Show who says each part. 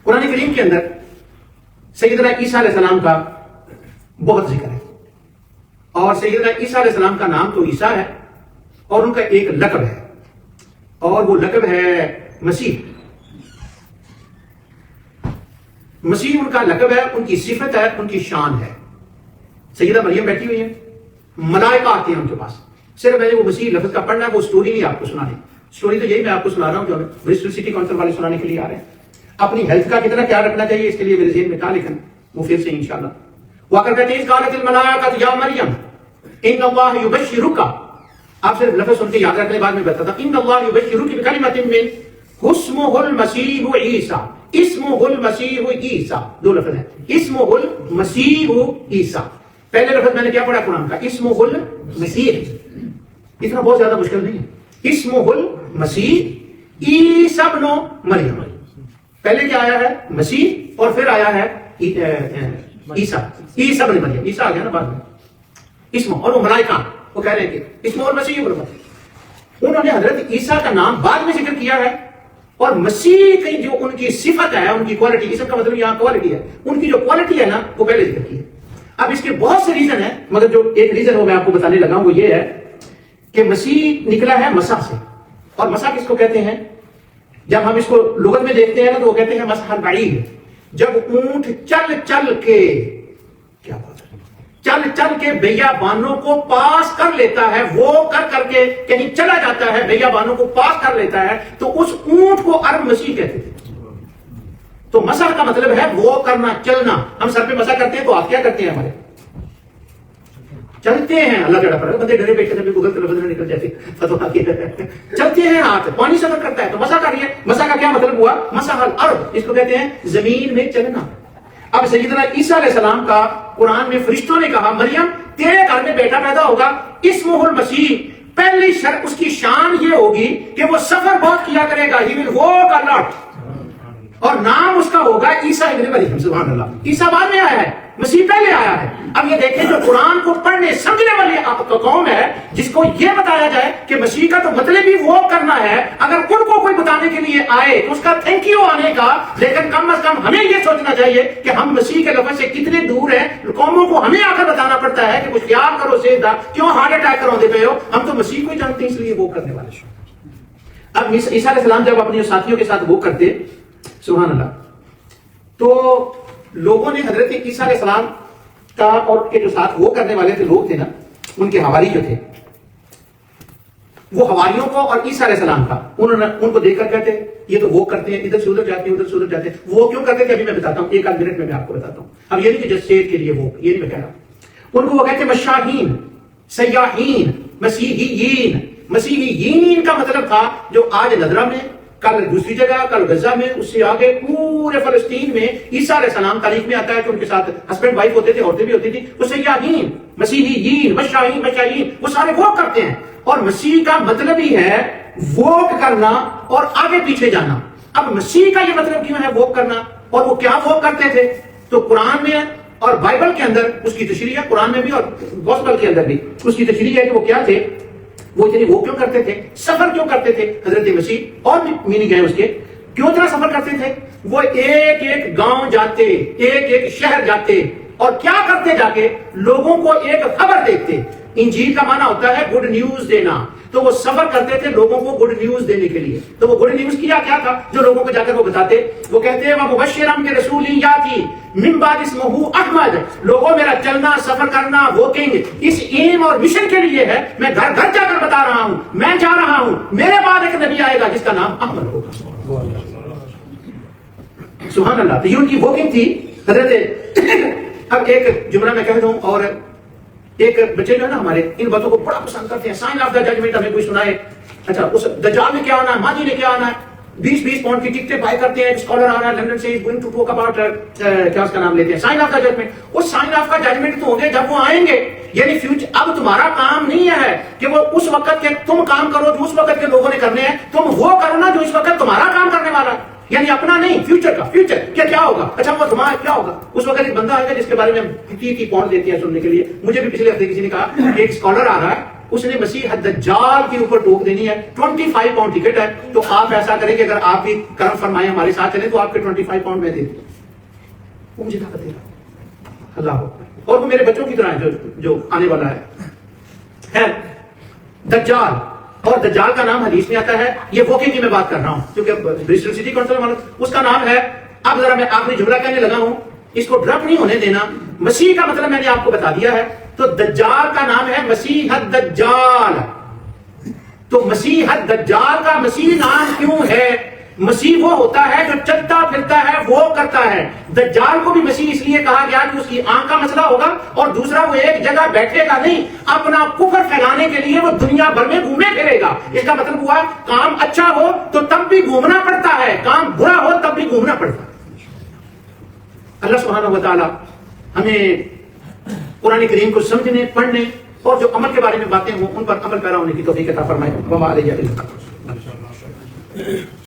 Speaker 1: قرآن کریم کے اندر سیدنا عیسیٰ علیہ السلام کا بہت ذکر ہے، اور سیدنا عیسیٰ علیہ السلام کا نام تو عیسیٰ ہے، اور ان کا ایک لقب ہے، اور وہ لقب ہے مسیح۔ مسیح ان کا لقب ہے، ان کی صفت ہے، ان کی شان ہے۔ سیدہ مریم بیٹھی ہوئی ہیں، ملائکہ آتے ہیں ان کے پاس، صرف میں نے وہ مسیح لفظ کا پڑھنا ہے، وہ سٹوری نہیں آپ کو سنانی۔ سٹوری تو یہی میں آپ کو سنا رہا ہوں جو برسٹل سٹی کونسل والے سنانے کے لیے آ رہے ہیں۔ اپنی ہیلتھ کا کتنا خیال رکھنا چاہیے اس کے لیے میرے ذہن میں تھا، لیکن وہ پھر سے انشاءاللہ وہ اگر کہتے ہیں قالت الملائکۃ یا مریم ان اللہ یبشرک، آپ صرف لفظ سن کے یاد رکھنے بعد میں بتاتا ان اللہ یبشرک بکلمۃ من اسمہ المسیح عیسیٰ، اسمہ المسیح عیسیٰ، دو لفظ ہیں، اسمہ المسیح عیسیٰ۔ پہلے لفظ میں نے کیا پڑھا قرآن کا؟ اسمہ المسیح، اتنا بہت زیادہ مشکل نہیں ہے، اسمہ المسیح عیسیٰ ابن مریم۔ پہلے کیا آیا ہے؟ مسیح، اور پھر آیا ہے عیسیٰ، عیسیٰ ابن مریم، عیسیٰ آ گیا نا بعد میں اسم، اور وہ ملائکہ وہ کہہ رہے ہیں کہ اسم اور مسیح ابن مریم۔ انہوں نے حضرت عیسیٰ کا نام بعد میں ذکر کیا ہے، اور مسیح کی جو ان کی صفت ہے، ان کی کوالٹی، اسم کا مطلب یہاں کوالٹی ہے، ان کی جو کوالٹی ہے نا وہ پہلے ذکر کی ہے۔ اب اس کے بہت سے ریزن ہیں، مگر جو ایک ریزن وہ میں آپ کو بتانے لگا ہوں وہ یہ ہے کہ مسیح نکلا ہے مسح سے، اور مسح کس کو کہتے ہیں؟ جب ہم اس کو لغت میں دیکھتے ہیں نا تو وہ کہتے ہیں مسح البعیر، جب اونٹ چل چل کے، کیا بات ہے، چل چل کے بیابانوں کو پاس کر لیتا ہے، وہ کر کر کے کہیں چلا جاتا ہے، بیابانوں کو پاس کر لیتا ہے، تو اس اونٹ کو عرب مسیح کہتے تھے۔ تو مسح کا مطلب ہے وہ کرنا، چلنا۔ ہم سر پہ مسح کرتے ہیں تو آپ کیا کرتے ہیں؟ ہمارے چلتے ہیں، اللہ جڑا پر بندے ڈرے بیٹھے تھے گوگل کے لفظ نکل جاتے فتوا کی چلتے ہیں، ہاتھ پانی سفر کرتا ہے تو مسح کر رہی ہے۔ مسح کا کیا مطلب ہوا؟ مسح الارض، اس کو کہتے ہیں زمین میں چلنا۔ اب سیدنا عیسیٰ علیہ السلام کا قرآن میں فرشتوں نے کہا مریم تیرے گھر میں بیٹا پیدا ہوگا، اسمہ المسیح، پہلی شرط اس کی شان یہ ہوگی کہ وہ سفر بہت کیا کرے گا، ہی ول واک ا لاٹ، اور نام اس کا ہوگا عیسیٰ ابن مریم۔ سبحان اللہ، عیسیٰ بعد میں آیا ہے، مسیح پہلے آیا ہے۔ اب یہ دیکھیں جو قرآن کو پڑھنے سمجھنے والی قوم ہے، جس کو یہ بتایا جائے کہ مسیح کا تو مطلب ہی وہ کرنا ہے، اگر ان کو کوئی بتانے کے لیے آئے تو اس کا تھینک یو آنے کا، لیکن کم از کم ہمیں یہ سوچنا چاہیے کہ ہم مسیح کے لفظ سے کتنے دور ہیں۔ قوموں کو ہمیں آ کر بتانا پڑتا ہے کہ کچھ خیال کرو، سیدھا کیوں ہارٹ اٹیک کراتے پہ ہو، ہم تو مسیح کو ہی جانتے ہیں، اس لیے وہ کرنے والے شو۔ اب عیسیٰ علیہ السلام جب اپنے ساتھیوں کے ساتھ وہ کرتے، سبحان اللہ، تو لوگوں نے حضرت عیسیٰ علیہ السلام کا اور کے جو ساتھ وہ کرنے والے تھے لوگ تھے نا، ان کے حواری جو تھے، وہ حواریوں کو اور عیسیٰ علیہ السلام کا انہوں نے ان کو دیکھ کر کہتے یہ تو وہ کرتے ہیں، ادھر سے ادھر جاتے ہیں، ادھر سے ادھر جاتے ہیں۔ وہ کیوں کرتے تھے ابھی میں بتاتا ہوں، ایک آدھ منٹ میں آپ کو بتاتا ہوں۔ اب یہ نہیں کہ جس شیر کے لیے وہ، یہ نہیں میں کہہ رہا ہوں، ان کو وہ کہتے مشاہین، سیاحین، مسیحیین۔ مسیحیین کا مطلب تھا جو آج نذرہ میں، کل دوسری جگہ، کل غزہ میں، اس سے آگے پورے فلسطین میں عیسیٰ علیہ السلام تاریخ میں آتا ہے کہ ان کے ساتھ ہسبینڈ وائف ہوتے تھے، عورتیں بھی ہوتی تھی، وہ سیاحین، مسیحیین، مشاہین، وہ سارے وہ کرتے ہیں۔ اور مسیح کا مطلب ہی ہے ووک کرنا اور آگے پیچھے جانا۔ اب مسیح کا یہ مطلب کیوں ہے ووک کرنا، اور وہ کیا ووک کرتے تھے؟ تو قرآن میں اور بائبل کے اندر اس کی تشریح ہے، قرآن میں بھی اور گوسپل کے اندر بھی اس کی تشریح ہے کہ وہ کیا تھے، وہ اتنی وہ کیوں کرتے تھے، سفر کیوں کرتے تھے حضرت مسیح، اور میننگ ہے اس کے، کیوں اتنا سفر کرتے تھے؟ وہ ایک ایک گاؤں جاتے، ایک ایک شہر جاتے، اور کیا کرتے جا کے؟ لوگوں کو ایک خبر دیتے۔ انجیل کا معنی ہوتا ہے گڈ نیوز دینا، تو وہ سفر کرتے تھے لوگوں کو گڈ نیوز دینے کے لیے۔ تو وہ گڈ نیوز کیا کیا تھا جو لوگوں کو جا کر وہ بتاتے؟ وہ کہتے ہیں وَمُبَشِّرًا بِرَسُولٍ يَأْتِي مِن بَعْدِ اسْمُهُ احمد، لوگوں میرا چلنا، سفر کرنا، واکنگ اس ایم اور مشن کے لیے ہے۔ میں گھر گھر جا کر بتا رہا ہوں، میں جا رہا ہوں، میرے بعد ایک نبی آئے گا جس کا نام احمد ہوگا۔ سبحان اللہ، تو یہ ان کی واکنگ تھی حضرت۔ اب ایک جملہ میں کہہ دوں، اور ایک بچے جو ہے نا ہمارے، ان باتوں کو بڑا پسند کرتے ہیں، سائن آف دا ججمنٹ ہمیں کوئی سنائے، اچھا اس دجال نے کیا آنا ہے، مہدی نے کیا آنا ہے، 20 پاؤنڈ کی ٹکٹیں بائی کرتے ہیں، ایک اسکالر آ رہا ہے لندن سے، گوئنگ ٹو ٹاک اباؤٹ کیا اس کا نام لیتے ہیں، سائن آف دا ججمنٹ۔ وہ سائن آف کا ججمنٹ تو ہوں گے جب وہ آئیں گے، یعنی فیوچر۔ اب تمہارا کام نہیں ہے کہ وہ اس وقت کے تم کام کرو جو اس وقت کے لوگوں نے کرنے ہیں، تم وہ کرو نا جو اس وقت تمہارا کام کرنے والا ہے، یعنی اپنا نہیں، فیوچر کا۔ فیوچر کیا ہوگا؟ اچھا وہ تمہارا کیا ہوگا؟ اس وقت ایک بندہ آئے گا جس کے بارے میں 30 پاؤنڈ دیتے ہیں سننے کے لیے۔ مجھے بھی پچھلے ہفتے کسی نے کہا کہ ایک اسکالر آ رہا ہے، اس نے مسیح الدجال کے اوپر ٹوک دینی ہے. 25 پاؤنڈ ٹکٹ ہے. تو آپ ایسا کریں کہ اگر آپ بھی کرم فرمائیں ہمارے ساتھ چلیں تو آپ کے 25 پاؤنڈ میں دے دوں. وہ مجھے طاقت دے رہا اللہ اکبر. اور وہ میرے بچوں کی طرح ہے جو آنے والا ہے. دجال اور دجال کا نام حدیث میں آتا ہے. یہ واقعے کی میں بات کر رہا ہوں کیونکہ برسٹل سٹی کونسل اس کا نام ہے. اب ذرا میں آخری جملہ کہنے لگا ہوں, اس کو ڈرپ نہیں ہونے دینا. مسیح کا مطلب میں نے آپ کو بتا دیا ہے. تو دجال کا نام ہے مسیح الدجال. تو مسیح الدجال کا مسیح نام کیوں ہے؟ مسیح وہ ہوتا ہے جو چلتا پھرتا ہے, وہ کرتا ہے. دجال کو بھی مسیح اس لیے کہا گیا کہ اس کی آنکھ کا مسئلہ ہوگا, اور دوسرا وہ ایک جگہ بیٹھے گا نہیں, اپنا کفر پھیلانے کے لیے وہ دنیا بھر میں گھومے پھرے گا. اس کا مطلب ہوا کام اچھا ہو تو تب بھی گھومنا پڑتا ہے, کام برا ہو تب بھی گھومنا پڑتا ہے. اللہ سبحانہ و تعالی ہمیں قرآن کریم کو سمجھنے, پڑھنے اور جو عمل کے بارے میں باتیں ہوں ان پر عمل پیرا ہونے کی توفیق عطا فرمائے. وما علیہ الا البلاغ.